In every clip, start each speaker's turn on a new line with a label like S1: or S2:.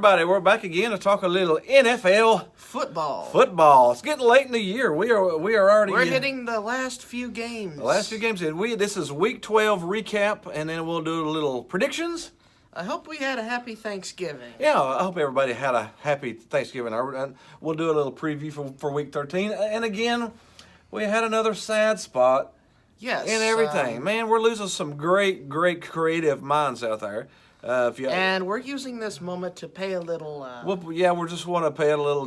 S1: everybody. We're back again to talk a little NFL
S2: Football.
S1: football. It's getting late in the year. We are already.
S2: We're hitting the last few games.
S1: The last few games. This is Week 12 recap, and then we'll do a little predictions.
S2: I hope we had a happy Thanksgiving.
S1: Yeah, I hope everybody had a happy Thanksgiving. And we'll do a little preview for Week 13. And again, we had another sad spot.
S2: Yes.
S1: In everything. Man, we're losing some great creative minds out there.
S2: And we're using this moment to pay a little.
S1: We just want to pay a little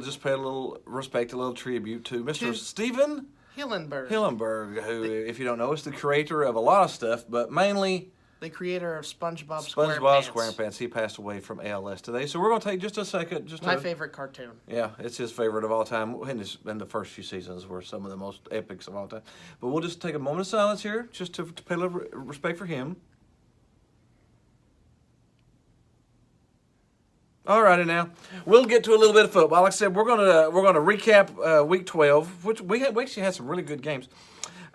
S1: respect, a little tribute to Mr. Steven
S2: Hillenburg,
S1: who, if you don't know, is the creator of a lot of stuff, but mainly
S2: the creator of SpongeBob
S1: SquarePants. He passed away from ALS today, so we're going to take just a second.
S2: My favorite cartoon.
S1: Yeah, it's his favorite of all time. In the first few seasons were some of the most epics of all time. But we'll just take a moment of silence here, just to pay a little respect for him. Alrighty now, we'll get to a little bit of football. Like I said, we're gonna recap Week 12, which we actually had some really good games.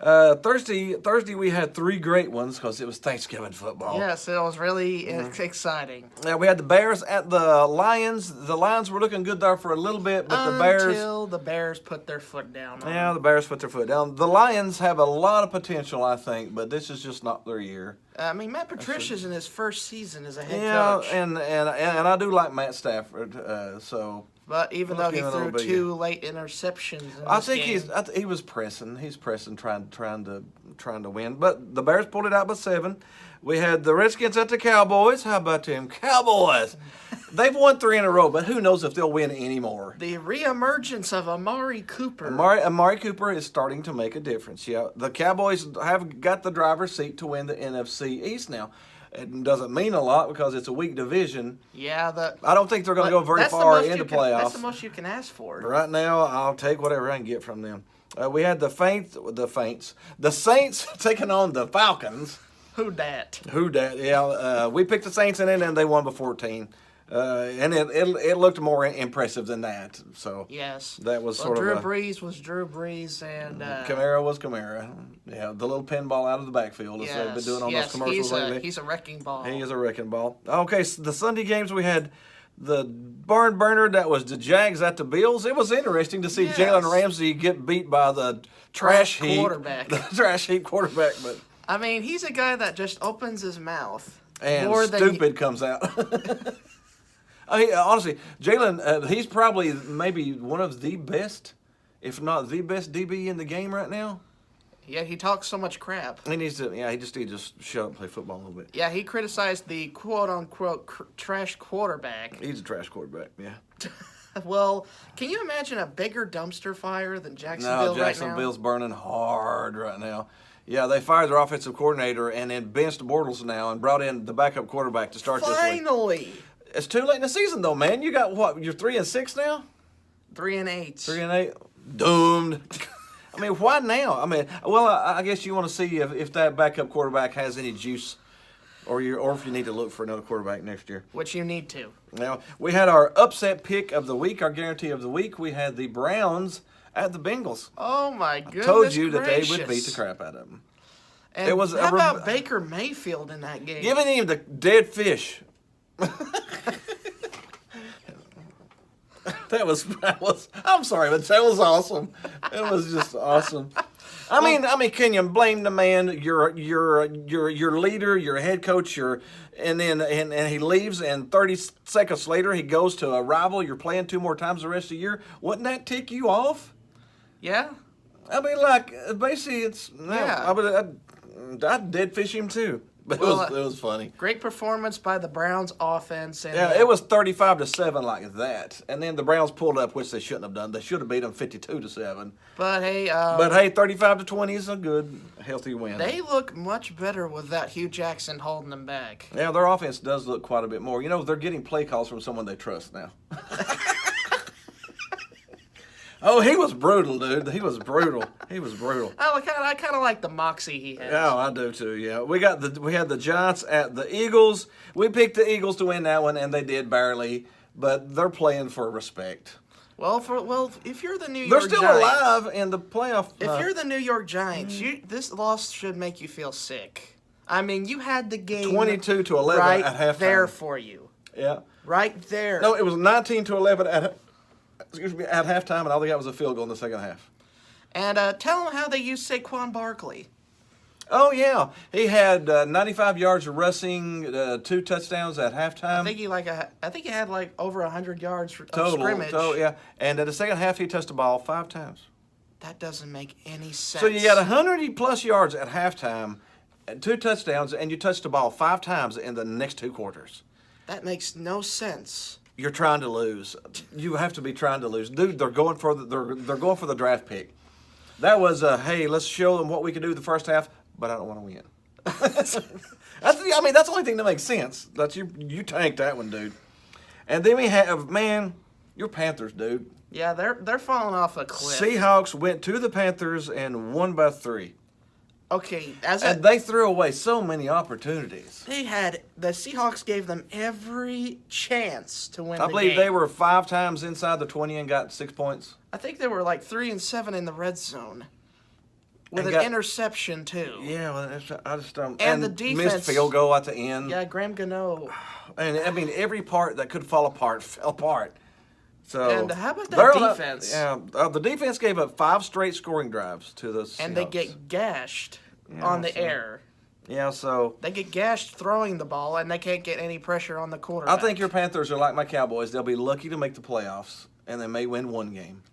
S1: Thursday we had three great ones because it was Thanksgiving football.
S2: Yes, it was really exciting.
S1: Yeah, we had the Bears at the Lions. The Lions were looking good there for a little bit, but
S2: until the Bears put their foot down.
S1: Yeah, the Bears put their foot down. The Lions have a lot of potential, I think, but this is just not their year.
S2: I mean, Matt Patricia's in his first season as a head coach.
S1: Yeah, and I do like Matt Stafford.
S2: But even though he threw two late interceptions,
S1: he was pressing. He's pressing, trying to win. But the Bears pulled it out by 7. We had the Redskins at the Cowboys. How about them Cowboys? They've won 3 in a row, but who knows if they'll win anymore.
S2: The reemergence of Amari Cooper.
S1: Amari Cooper is starting to make a difference. Yeah, the Cowboys have got the driver's seat to win the NFC East now. It doesn't mean a lot because it's a weak division.
S2: Yeah,
S1: I don't think they're going to go very far into playoffs.
S2: That's the most you can ask for.
S1: Right now, I'll take whatever I can get from them. We had the Saints taking on the Falcons.
S2: Who dat?
S1: Yeah, we picked the Saints in it, and they won by 14. And it looked more impressive than that. So
S2: yes,
S1: that was
S2: Drew Brees was Drew Brees, and
S1: Kamara was Kamara. Yeah, the little pinball out of the backfield as they've been doing on those commercials lately.
S2: He's a wrecking ball.
S1: He is a wrecking ball. Okay, so the Sunday games we had the barn burner that was the Jags at the Bills. It was interesting to see Jalen Ramsey get beat by the trash heap quarterback. The trash heap quarterback, but
S2: I mean, he's a guy that just opens his mouth
S1: and stupid comes out. Honestly, Jalen, he's probably maybe one of the best, if not the best DB in the game right now.
S2: Yeah, he talks so much crap.
S1: He needs to. Yeah, he just needs to shut up and play football a little bit.
S2: Yeah, he criticized the quote-unquote trash quarterback.
S1: He's a trash quarterback, yeah.
S2: Well, can you imagine a bigger dumpster fire than Jacksonville right now?
S1: No, Jacksonville's burning hard right now. Yeah, they fired their offensive coordinator and then benched Bortles now and brought in the backup quarterback to start this week.
S2: Finally!
S1: It's too late in the season, though, man. You got what? You're 3-6 now.
S2: 3-8.
S1: 3-8. Doomed. I mean, why now? I mean, well, I guess you want to see if that backup quarterback has any juice, or if you need to look for another quarterback next year.
S2: Which you need to.
S1: Now we had our upset pick of the week, our guarantee of the week. We had the Browns at the Bengals.
S2: Oh my goodness!
S1: I told you that they would beat the crap out of them.
S2: And it was how about Baker Mayfield in that game?
S1: Giving him the dead fish. That was. I'm sorry, but that was awesome. It was just awesome. I mean, can you blame the man? Your leader, your head coach, and he leaves, and 30 seconds later he goes to a rival. You're playing 2 more times the rest of the year. Wouldn't that tick you off?
S2: Yeah.
S1: I mean, like basically, it's I'd dead fish him too. But it was funny.
S2: Great performance by the Browns offense. And
S1: it was 35-7 like that, and then the Browns pulled up, which they shouldn't have done. They should have beat them 52-7.
S2: But hey,
S1: 35-20 is a good, healthy win.
S2: They look much better without Hugh Jackson holding them back.
S1: Yeah, their offense does look quite a bit more. You know, they're getting play calls from someone they trust now. Oh, he was brutal, dude. He was brutal.
S2: I kind of like the moxie he has.
S1: Oh, I do too. Yeah, we had the Giants at the Eagles. We picked the Eagles to win that one, and they did barely. But they're playing for respect.
S2: Well, if you're the New York Giants,
S1: they're still alive in the playoff.
S2: If you're the New York Giants, this loss should make you feel sick. I mean, you had the game
S1: 22-11
S2: right
S1: at halftime
S2: there for you.
S1: Yeah.
S2: Right there.
S1: No, it was 19-11 at halftime, and all they got was a field goal in the second half.
S2: And tell them how they used Saquon Barkley.
S1: Oh yeah, he had 95 yards of rushing, 2 touchdowns at halftime.
S2: I think he had like over 100 yards of
S1: total,
S2: scrimmage.
S1: yeah. And in the second half, he touched the ball 5 times.
S2: That doesn't make any sense.
S1: So you got 100 plus yards at halftime, and 2 touchdowns, and you touched the ball 5 times in the next 2 quarters.
S2: That makes no sense.
S1: You're trying to lose. You have to be trying to lose, dude. They're going for the draft pick. That was hey, let's show them what we can do the first half, but I don't want to win. that's the only thing that makes sense. That you tanked that one, dude. And then we have your Panthers, dude.
S2: Yeah, they're falling off a cliff.
S1: Seahawks went to the Panthers and won by 3.
S2: Okay,
S1: and they threw away so many opportunities.
S2: The Seahawks gave them every chance to win.
S1: I believe they were 5 times inside the 20 and got 6 points.
S2: I think they were like 3 and 7 in the red zone, with an interception too.
S1: Yeah, well, I just don't.
S2: And the defense
S1: missed field goal at the end.
S2: Yeah, Graham Gano.
S1: And I mean, every part that could fall apart fell apart. So
S2: and how about that defense?
S1: The defense gave up 5 straight scoring drives to the Seahawks.
S2: And they get gashed on the air.
S1: Yeah, so
S2: they get gashed throwing the ball, and they can't get any pressure on the quarterback.
S1: I think your Panthers are like my Cowboys. They'll be lucky to make the playoffs, and they may win 1 game.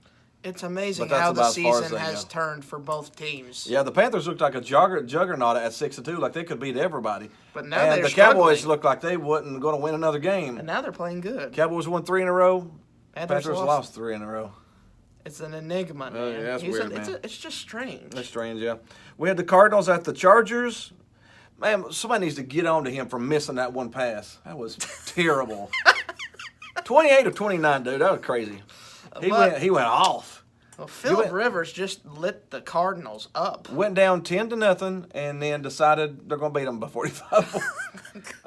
S2: It's amazing how the season has turned for both teams.
S1: Yeah, the Panthers looked like a juggernaut at 6-2, like they could beat everybody.
S2: But now
S1: the Cowboys looked like they wasn't going to win another game.
S2: And now they're playing good.
S1: Cowboys won 3 in a row.
S2: Panthers
S1: lost 3 in a row.
S2: It's an enigma, man.
S1: Yeah, that's weird, man.
S2: It's just strange.
S1: That's strange, yeah. We had the Cardinals at the Chargers. Man, somebody needs to get on to him for missing that one pass. That was terrible. 28 of 29, dude. That was crazy. He went off.
S2: Well, Philip Rivers just lit the Cardinals up.
S1: Went down 10-0, and then decided they're going to beat them by 45.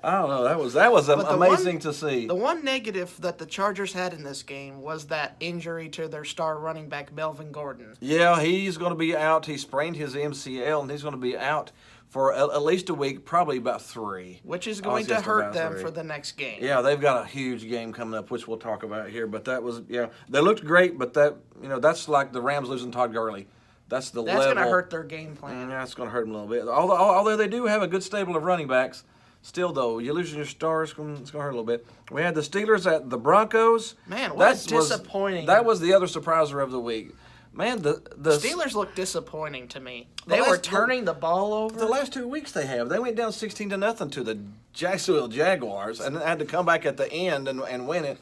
S1: I don't know. That was amazing to see.
S2: The one negative that the Chargers had in this game was that injury to their star running back, Melvin Gordon.
S1: Yeah, he's going to be out. He sprained his MCL, and he's going to be out for at least a week, probably about 3.
S2: Which is going to hurt them for the next game.
S1: Yeah, they've got a huge game coming up, which we'll talk about here. But that was, they looked great, but that's like the Rams losing Todd Gurley. That's level.
S2: That's going to hurt their game plan.
S1: Yeah, it's going to hurt them a little bit. Although they do have a good stable of running backs, still, though, you're losing your stars, it's going to hurt a little bit. We had the Steelers at the Broncos.
S2: Man, what disappointing.
S1: That was the other surpriser of the week. Man, the
S2: Steelers look disappointing to me. They were turning the ball over.
S1: The last 2 weeks they have. They went down 16-0 to the Jacksonville Jaguars and had to come back at the end and win it.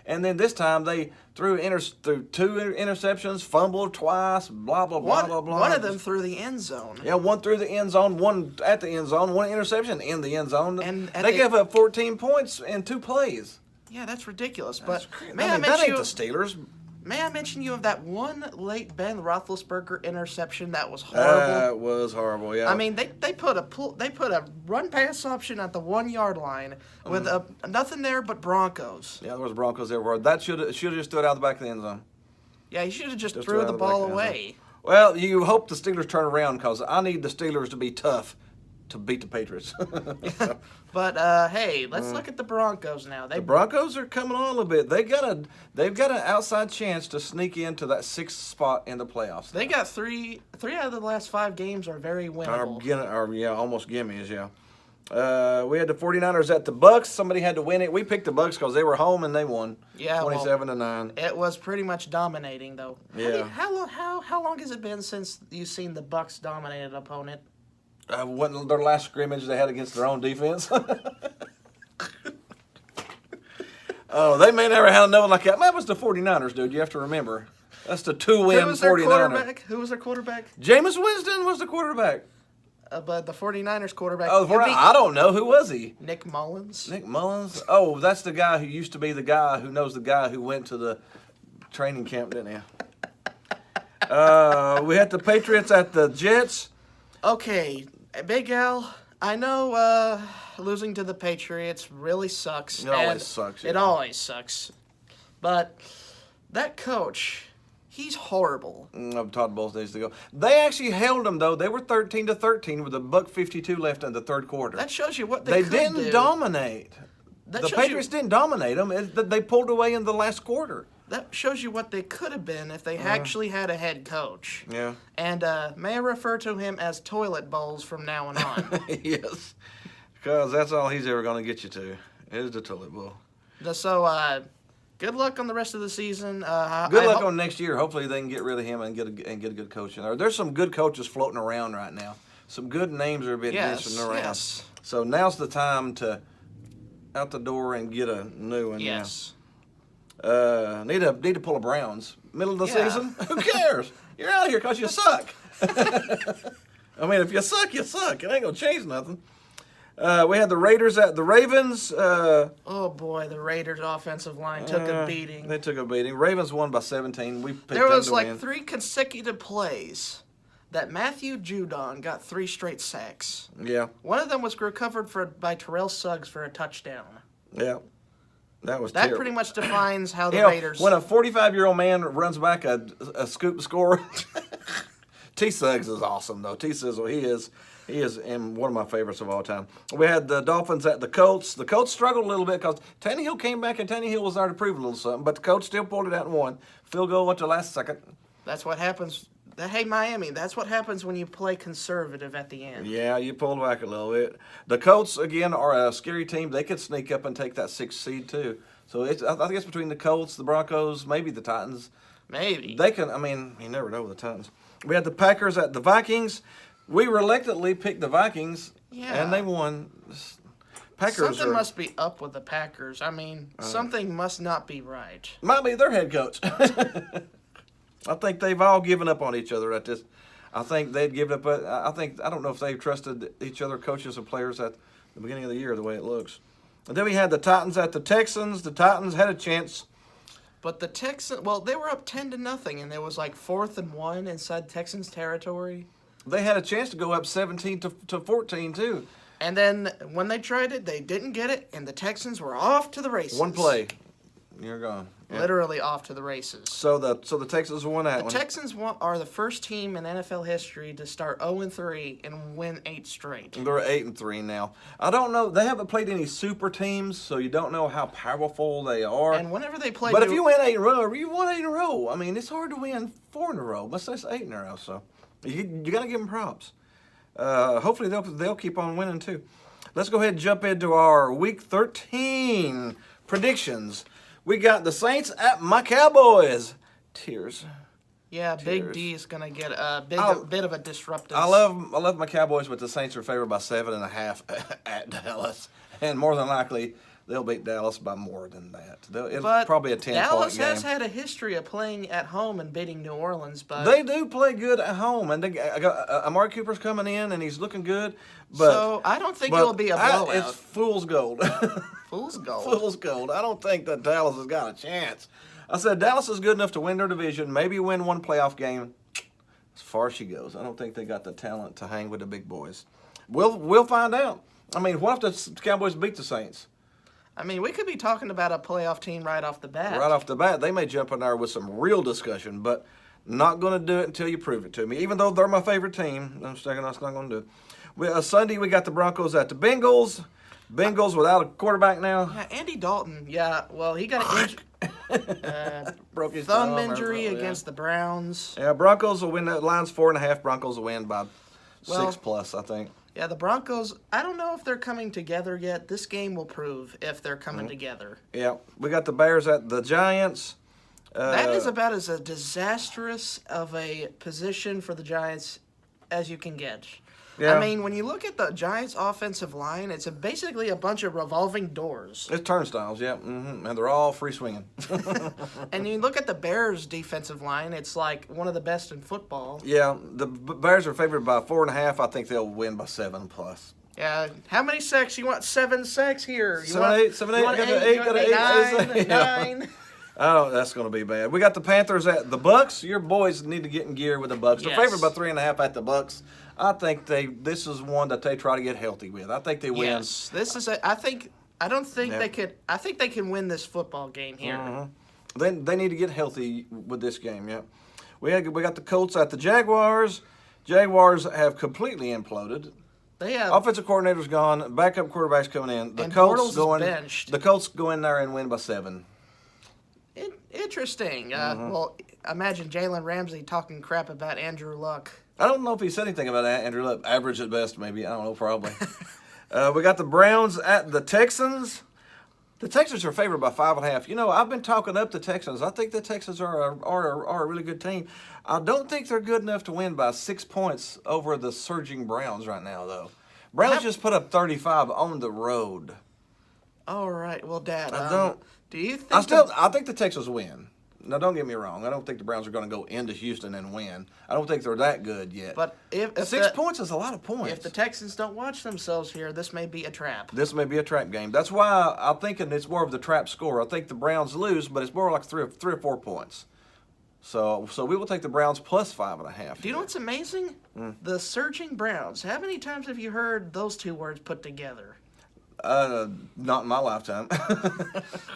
S1: And then this time they threw 2 interceptions, fumbled twice, blah, blah, blah, blah, blah.
S2: One of them through the end zone.
S1: Yeah, one through the end zone, one at the end zone, one interception in the end zone. And they gave up 14 points in 2 plays.
S2: Yeah, that's ridiculous.
S1: That ain't the Steelers.
S2: May I mention you of that one late Ben Roethlisberger interception that was horrible?
S1: That was horrible. Yeah.
S2: I mean, they put a run pass option at the 1 yard line with nothing there but Broncos.
S1: Yeah, there was Broncos there. That should have just stood out the back of the end zone.
S2: Yeah, he should have just threw the ball away.
S1: Well, you hope the Steelers turn around because I need the Steelers to be tough to beat the Patriots.
S2: But hey, let's look at the Broncos now.
S1: The Broncos are coming on a little bit. They've got an outside chance to sneak into that 6th spot in the playoffs.
S2: They got 3 out of the last 5 games are very winnable.
S1: Almost gimmies, yeah. We had the 49ers at the Bucks. Somebody had to win it. We picked the Bucks because they were home and they won. Yeah, 27-9.
S2: It was pretty much dominating though.
S1: Yeah.
S2: How long has it been since you've seen the Bucks dominate an opponent?
S1: Wasn't their last scrimmage they had against their own defense? Oh, they may never have another like that. That was the 49ers, dude. You have to remember. That's the 2-win 49ers.
S2: Who was their quarterback?
S1: Jameis Winston was the quarterback.
S2: But the 49ers quarterback.
S1: Oh, I don't know. Who was he?
S2: Nick Mullins.
S1: Nick Mullins? Oh, that's the guy who used to be the guy who knows the guy who went to the training camp, didn't he? We had the Patriots at the Jets.
S2: Okay, Big Al, I know losing to the Patriots really sucks.
S1: It always sucks.
S2: It always sucks. But that coach, he's horrible.
S1: Todd Bowles needs to go. They actually held them, though. They were 13-13 with a $1:52 left in the 3rd quarter.
S2: That shows you what they could do.
S1: They didn't dominate.
S2: That
S1: the
S2: shows
S1: Patriots didn't dominate them. They pulled away in the last quarter.
S2: That shows you what they could have been if they actually had a head coach.
S1: Yeah.
S2: And may I refer to him as toilet bowls from now on?
S1: Yes. Because that's all he's ever going to get you to is the toilet bowl.
S2: So, good luck on the rest of the season.
S1: Good luck on next year. Hopefully they can get rid of him and get a good coach in there. There's some good coaches floating around right now. Some good names are being mentioned around.
S2: Yes.
S1: So now's the time to out the door and get a new one.
S2: Yes.
S1: Need to pull a Browns middle of the
S2: Yeah.
S1: season. Who cares? You're out of here because you suck. I mean, if you suck, you suck. It ain't gonna change nothing. We had the Raiders at the Ravens.
S2: Oh boy, the Raiders' offensive line took a beating.
S1: They took a beating. Ravens won by 17. We picked
S2: There
S1: them
S2: was
S1: to
S2: like
S1: win.
S2: 3 consecutive plays that Matthew Judon got 3 straight sacks.
S1: Yeah,
S2: One of them was recovered by Terrell Suggs for a touchdown.
S1: yeah. That was
S2: That
S1: terrible.
S2: pretty much defines how the
S1: You know,
S2: Raiders.
S1: when a 45-year-old man runs back a scoop score, T. Suggs is awesome though. T. Sizzle, he is and one of my favorites of all time. We had the Dolphins at the Colts. The Colts struggled a little bit because Tannehill came back and Tannehill was there to prove a little something, but the Colts still pulled it out and won. Field goal went to last second.
S2: That's what happens. Hey, Miami, that's what happens when you play conservative at the end.
S1: Yeah, you pulled back a little bit. The Colts again are a scary team. They could sneak up and take that 6th seed too. So I think it's between the Colts, the Broncos, maybe the Titans.
S2: Maybe.
S1: They can. I mean, you never know with the Titans. We had the Packers at the Vikings. We reluctantly picked the Vikings,
S2: Yeah.
S1: and they won. Packers
S2: Something must be up with the Packers. I mean, something must not be right.
S1: might be their head coach. I think they've all given up on each other at this. I think they'd given up. I don't know if they've trusted each other, coaches and players, at the beginning of the year, the way it looks. And then we had the Titans at the Texans. The Titans had a chance.
S2: But the Texans, well, they were up 10-0, and there was like 4th and 1 inside Texans territory.
S1: They had a chance to go up 17 to 14 too.
S2: And then when they tried it, they didn't get it, and the Texans were off to the races.
S1: One play, you're gone. Yeah.
S2: Literally off to the races.
S1: So the Texans won that
S2: The
S1: one.
S2: Texans are the first team in NFL history to start 0-3 and win 8 straight.
S1: They're 8-3 now. I don't know. They haven't played any super teams, so you don't know how powerful they are.
S2: And whenever they play,
S1: But if you win 8 in a row, you won 8 in a row. I mean, it's hard to win 4 in a row, but that's 8 in a row. So you got to give them props. Hopefully they'll keep on winning too. Let's go ahead and jump into our Week 13 predictions. We got the Saints at my Cowboys. Tears.
S2: yeah, Big
S1: Tears.
S2: D is gonna get a bit of a disruptive.
S1: I love my Cowboys, but the Saints are favored by 7.5 at Dallas, and more than likely they'll beat Dallas by more than that. It's
S2: But
S1: probably a 10-point
S2: Dallas
S1: game.
S2: has had a history of playing at home and beating New Orleans, but
S1: They do play good at home, and I got Amari Cooper's coming in, and he's looking good. But
S2: so I don't think it'll be a blowout.
S1: It's fool's gold.
S2: Fool's gold.
S1: Fool's gold. I don't think that Dallas has got a chance. I said Dallas is good enough to win their division, maybe win one playoff game. As far as she goes, I don't think they got the talent to hang with the big boys. We'll find out. I mean, what if the Cowboys beat the Saints?
S2: I mean, we could be talking about a playoff team right off the bat.
S1: Right off the bat, they may jump in there with some real discussion, but not going to do it until you prove it to me. Even though they're my favorite team, I'm saying that's not going to do it. Sunday, we got the Broncos at the Bengals. Bengals without a quarterback now.
S2: Yeah, Andy Dalton. Yeah, well, he got an
S1: Broke his
S2: thumb
S1: or
S2: injury
S1: something,
S2: against the Browns.
S1: Yeah, Broncos will win. The line's 4.5. Broncos will win by
S2: Well,
S1: 6+, I think.
S2: Yeah, the Broncos, I don't know if they're coming together yet. This game will prove if they're coming together.
S1: Yeah, we got the Bears at the Giants.
S2: That is about as a disastrous of a position for the Giants as you can get.
S1: Yeah.
S2: I mean, when you look at the Giants' offensive line, it's basically a bunch of revolving doors.
S1: It's turnstiles, yeah, and they're all free swinging.
S2: And you look at the Bears' defensive line, it's like one of the best in football.
S1: Yeah, the Bears are favored by 4.5. I think they'll win by 7+.
S2: Yeah, how many sacks? You want 7 sacks here? You
S1: 7,
S2: want
S1: 8, 7, 8,
S2: you want
S1: got an
S2: 8,
S1: eight,
S2: you want
S1: got an
S2: 8,
S1: 8,
S2: 9,
S1: yeah.
S2: 9.
S1: Oh, that's going to be bad. We got the Panthers at the Bucks. Your boys need to get in gear with the Bucks. They're
S2: Yes.
S1: favored by 3.5 at the Bucks. I think this is one that they try to get healthy with. I think they win.
S2: Yes, this is I don't think
S1: Yeah.
S2: they could. I think they can win this football game here.
S1: They need to get healthy with this game. Yeah, we got the Colts at the Jaguars. Jaguars have completely imploded.
S2: They have
S1: Offensive coordinator's gone. Backup quarterback's coming in. The
S2: And
S1: Colts
S2: Bortles is
S1: going.
S2: benched.
S1: The Colts go in there and win by 7.
S2: interesting.
S1: Mm-hmm.
S2: Well, imagine Jalen Ramsey talking crap about Andrew Luck.
S1: I don't know if he said anything about that. Andrew Luck, average at best, maybe. I don't know, probably. We got the Browns at the Texans. The Texans are favored by 5.5. You know, I've been talking up the Texans. I think the Texans are a really good team. I don't think they're good enough to win by 6 points over the surging Browns right now, though. Browns just put up 35 on the road.
S2: All right. Well, Dad,
S1: I don't.
S2: do you think
S1: I think the Texans win. Now, don't get me wrong. I don't think the Browns are going to go into Houston and win. I don't think they're that good yet.
S2: But if
S1: 6 points is a lot of points.
S2: If the Texans don't watch themselves here, this may be a trap.
S1: This may be a trap game. That's why I'm thinking it's more of the trap score. I think the Browns lose, but it's more like three or 4 points. So we will take the Browns plus 5.5.
S2: Do you know what's amazing? The surging Browns. How many times have you heard those two words put together?
S1: Not in my lifetime.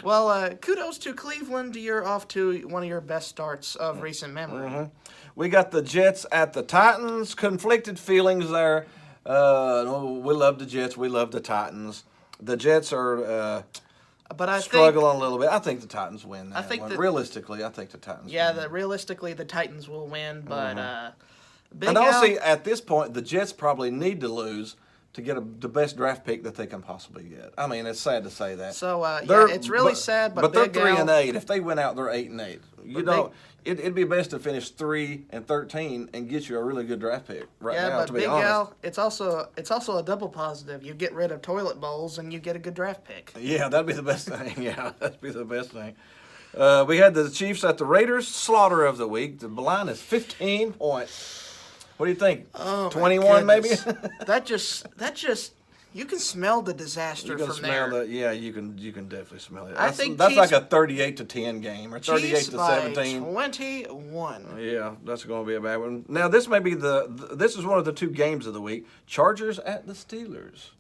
S2: Well, kudos to Cleveland. You're off to one of your best starts of recent memory.
S1: We got the Jets at the Titans. Conflicted feelings there. We love the Jets. We love the Titans. The Jets are
S2: But I
S1: struggling a little bit. I think the Titans win that
S2: think
S1: one.
S2: that-
S1: Realistically, I think the Titans win.
S2: realistically, the Titans will win. But Big
S1: And
S2: Al,
S1: honestly, at this point, the Jets probably need to lose to get the best draft pick that they can possibly get. I mean, it's sad to say that.
S2: So
S1: They're-
S2: it's really sad. But
S1: they're
S2: Big
S1: 3-8. If they win out, they're 8-8. You
S2: But
S1: know, it'd be best to finish 3-13 and get you a really good draft pick right now.
S2: but
S1: To be
S2: Big
S1: honest.
S2: Al, it's also a double positive. You get rid of toilet bowls and you get a good draft pick.
S1: Yeah, that'd be the best thing. Yeah, that'd be the best thing. We had the Chiefs at the Raiders. Slaughter of the week. The line is 15 points. What do you think?
S2: Oh, my
S1: 21 maybe?
S2: goodness. that just you can smell the disaster
S1: You can
S2: from
S1: smell
S2: there.
S1: that. Yeah, you can definitely smell it.
S2: I
S1: That's,
S2: think
S1: that's
S2: Chiefs-
S1: like a 38-10 game or 38
S2: Chiefs
S1: to
S2: by
S1: 17.
S2: 21.
S1: Yeah, that's going to be a bad one. Now this may be this is one of the 2 games of the week. Chargers at the Steelers.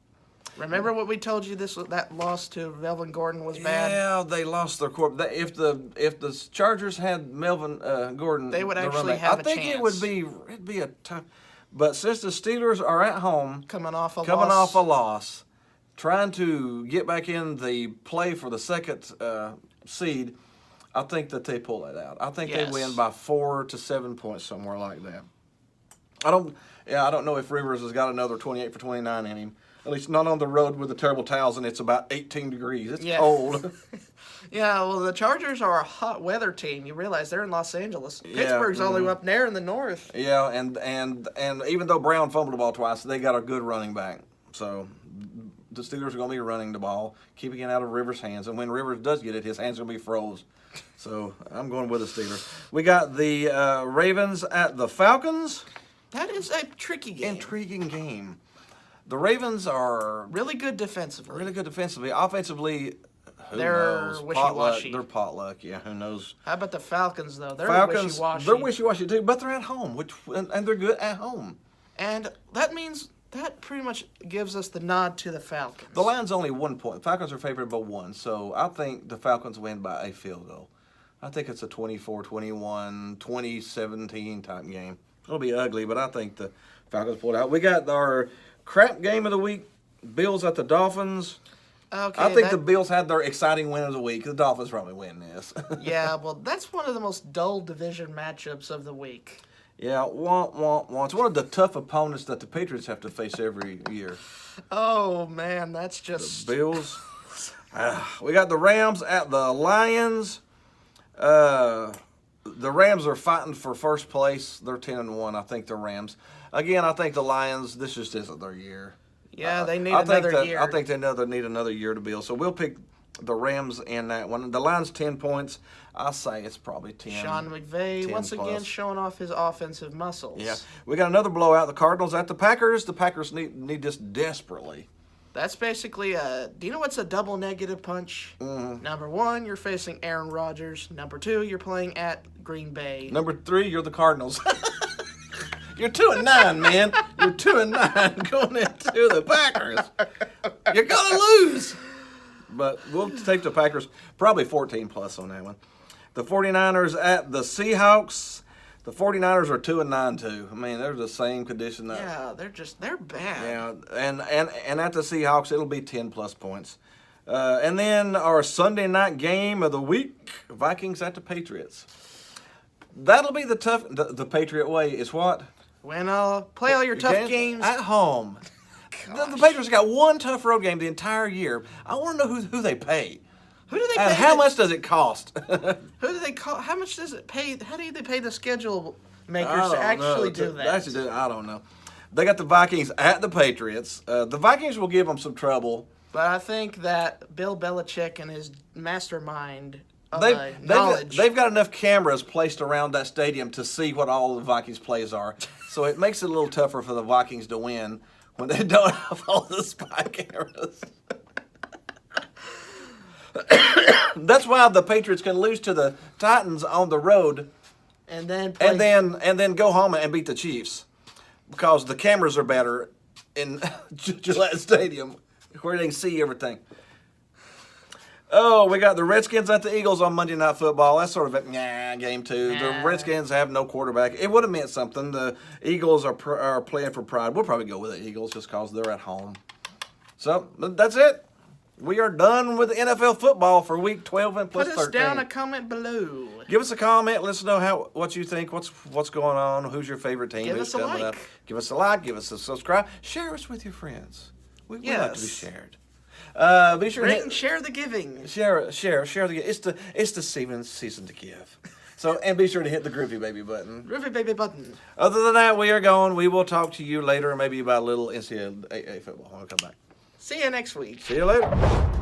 S2: Remember what we told you that loss to Melvin Gordon was bad?
S1: Yeah, they lost their core. If the Chargers had Melvin Gordon,
S2: They would
S1: the
S2: actually
S1: running back,
S2: have
S1: I
S2: a
S1: think
S2: chance.
S1: it'd be a tough. But since the Steelers are at home,
S2: Coming off a
S1: loss, trying to get back in the play for the second seed, I think that they pull that out. I think
S2: Yes.
S1: they win by 4 to 7 points, somewhere like that. I don't know if Rivers has got another 28 for 29 in him. At least not on the road with the terrible towels, and it's about 18 degrees. It's
S2: Yeah.
S1: cold.
S2: Yeah, well, the Chargers are a hot weather team. You realize they're in Los Angeles.
S1: Yeah,
S2: Pittsburgh's all the way up there in the north.
S1: Yeah, and even though Brown fumbled the ball twice, they got a good running back. So the Steelers are going to be running the ball, keeping it out of Rivers' hands. And when Rivers does get it, his hands are going to be froze. So I'm going with the Steelers. We got the Ravens at the Falcons.
S2: That is a tricky game.
S1: Intriguing game. The Ravens are
S2: Really good defensively.
S1: really good defensively. Offensively, who
S2: They're
S1: knows?
S2: wishy-washy.
S1: They're potluck. Yeah, who knows?
S2: How about the Falcons, though? They're
S1: Falcons,
S2: wishy-washy.
S1: they're wishy-washy too, but they're at home, and they're good at home.
S2: And that means that pretty much gives us the nod to the Falcons.
S1: The line's only 1 point. The Falcons are favored by 1, so I think the Falcons win by a field goal. I think it's a 24-21, 20-17 type game. It'll be ugly, but I think the Falcons pull it out. We got our crap game of the week, Bills at the Dolphins.
S2: Okay,
S1: I think the Bills had their exciting win of the week. The Dolphins probably win this.
S2: Yeah, well, that's one of the most dull division matchups of the week.
S1: Yeah, It's one of the tough opponents that the Patriots have to face every year.
S2: Oh, man, that's just...
S1: Bills. We got the Rams at the Lions. The Rams are fighting for first place. They're 10-1. I think the Rams. Again, I think the Lions. This just isn't their year.
S2: Yeah, they need
S1: I think
S2: another year.
S1: I think they need another year to build. So we'll pick the Rams in that one. The line's 10 points. I say it's probably 10.
S2: Sean McVay
S1: 10
S2: once again
S1: plus.
S2: showing off his offensive muscles.
S1: Yeah, we got another blowout. The Cardinals at the Packers. The Packers need this desperately.
S2: That's basically do you know what's a double negative punch? Number 1, you're facing Aaron Rodgers. Number 2, you're playing at Green Bay.
S1: Number 3, you're the Cardinals. You're 2-9, man. You're 2-9 going into the Packers. You're gonna lose. But we'll take the Packers, probably 14 plus on that one. The 49ers at the Seahawks. The 49ers are 2-9 too. I mean, they're the same condition.
S2: Yeah, they're bad.
S1: Yeah, and at the Seahawks, it'll be 10+ points. And then our Sunday night game of the week, Vikings at the Patriots. That'll be the tough. The Patriot way is what?
S2: Play all your tough games
S1: at home. The Patriots got one tough road game the entire year. I want to know who they pay.
S2: Who do they pay?
S1: And how much does it cost?
S2: Who do they call? How much does it pay? How do they pay the schedule makers to actually do that?
S1: I don't know. They got the Vikings at the Patriots. The Vikings will give them some trouble.
S2: But I think that Bill Belichick and his mastermind
S1: knowledge. They've got enough cameras placed around that stadium to see what all the Vikings plays are. So it makes it a little tougher for the Vikings to win when they don't have all the spy cameras. That's why the Patriots can lose to the Titans on the road,
S2: and then
S1: go home and beat the Chiefs, because the cameras are better in Gillette Stadium where they can see everything. Oh, we got the Redskins at the Eagles on Monday Night Football. That's sort of a game too. The Redskins have no quarterback. It would have meant something. The Eagles are playing for pride. We'll probably go with the Eagles just because they're at home. So that's it. We are done with NFL football for week 12 and plus 13.
S2: Put us down a comment below.
S1: Give us a comment. Let us know what you think. What's going on. Who's your favorite team?
S2: Give us a like.
S1: Up. Give us a like. Give us a subscribe. Share us with your friends. We like to be shared. Be sure
S2: to share the giving.
S1: Share the. It's the season to give. So, and be sure to hit the Groovy Baby button.
S2: Groovy Baby button.
S1: Other than that, we are going. We will talk to you later, maybe about a little NCAA football when we come back.
S2: See you next week.
S1: See you later.